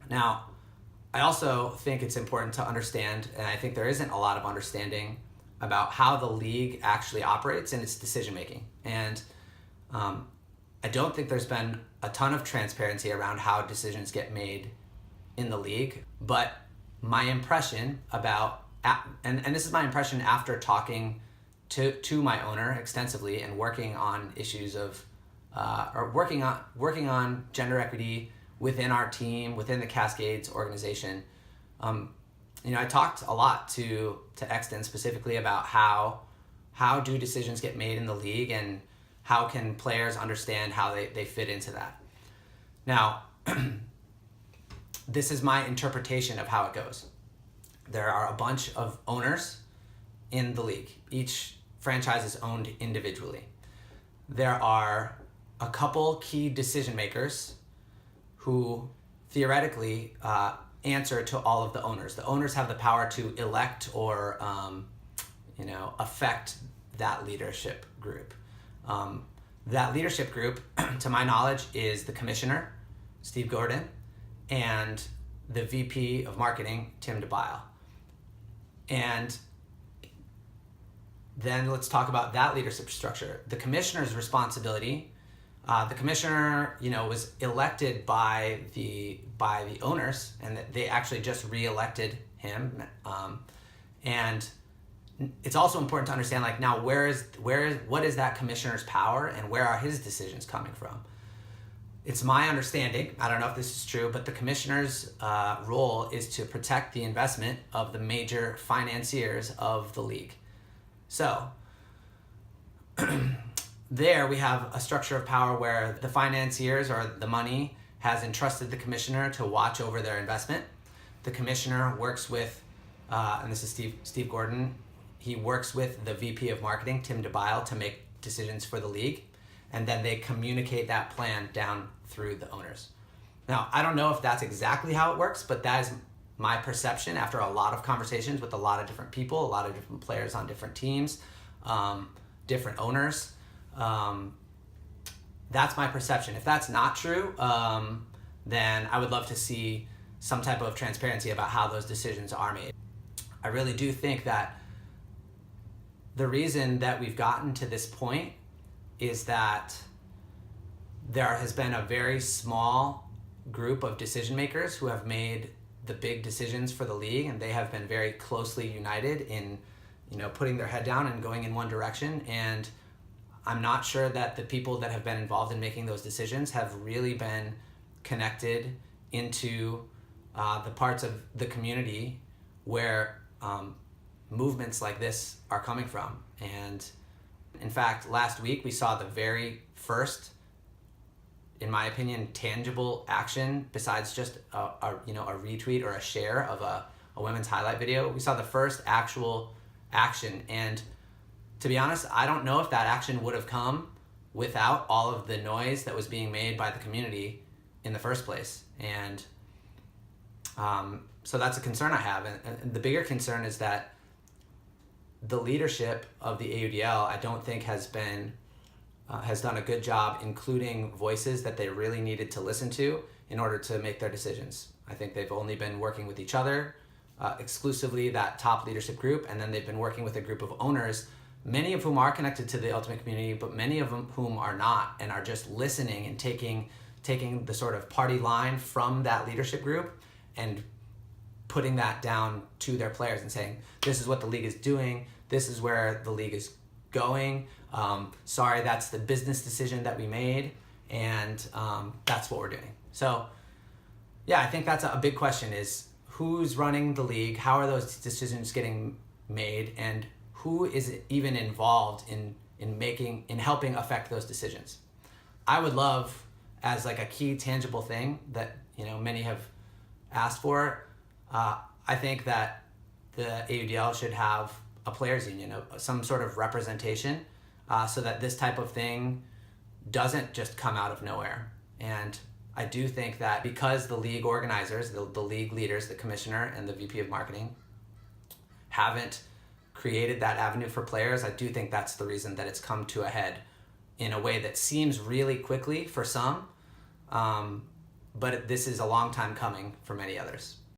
Now, I also think it's important to understand, and I think there isn't a lot of understanding about how the league actually operates in its decision making. And I don't think there's been a ton of transparency around how decisions get made in the league. But my impression about, and this is my impression after talking to my owner extensively and working on issues of, or working on gender equity within our team, within the Cascades organization. I talked a lot to Exton specifically about how do decisions get made in the league and how can players understand how they fit into that. Now, this is my interpretation of how it goes. There are a bunch of owners in the league. Each franchise is owned individually. There are a couple key decision makers who theoretically answer to all of the owners. The owners have the power to elect or affect that leadership group. That leadership group, to my knowledge, is the commissioner, Steve Gordon, and the VP of marketing, Tim DeBile. And then let's talk about that leadership structure. The commissioner's responsibility. The commissioner, was elected by the owners, and they actually just re-elected him. And it's also important to understand, now, what is that commissioner's power, and where are his decisions coming from? It's my understanding, I don't know if this is true, but the commissioner's role is to protect the investment of the major financiers of the league. So, there we have a structure of power where the financiers or the money has entrusted the commissioner to watch over their investment. The commissioner works with, and this is Steve Gordon, he works with the VP of marketing, Tim DeBile, to make decisions for the league. And then they communicate that plan down through the owners. Now, I don't know if that's exactly how it works, but that is my perception after a lot of conversations with a lot of different people, a lot of different players on different teams, different owners. That's my perception. If that's not true, then I would love to see some type of transparency about how those decisions are made. I really do think that the reason that we've gotten to this point is that there has been a very small group of decision makers who have made the big decisions for the league, and they have been very closely united in, putting their head down and going in one direction. And I'm not sure that the people that have been involved in making those decisions have really been connected into the parts of the community where movements like this are coming from. And in fact, last week we saw the very first, in my opinion, tangible action besides just a retweet or a share of a women's highlight video. We saw the first actual action, and to be honest, I don't know if that action would have come without all of the noise that was being made by the community in the first place. And so that's a concern I have. And the bigger concern is that the leadership of the AUDL, I don't think has done a good job including voices that they really needed to listen to in order to make their decisions. I think they've only been working with each other, exclusively that top leadership group, and then they've been working with a group of owners, many of whom are connected to the Ultimate community, but many of whom are not, and are just listening and taking the sort of party line from that leadership group and putting that down to their players and saying, this is what the league is doing, this is where the league is going, sorry, that's the business decision that we made, and that's what we're doing. So yeah, I think that's a big question, is who's running the league, how are those decisions getting made, and who is even involved in helping affect those decisions. I would love, as like a key tangible thing that many have asked for, I think that the AUDL should have a players union, some sort of representation, so that this type of thing doesn't just come out of nowhere. And I do think that because the league organizers, the league leaders, the commissioner and the VP of marketing haven't created that avenue for players, I do think that's the reason that it's come to a head in a way that seems really quickly for some, but this is a long time coming for many others.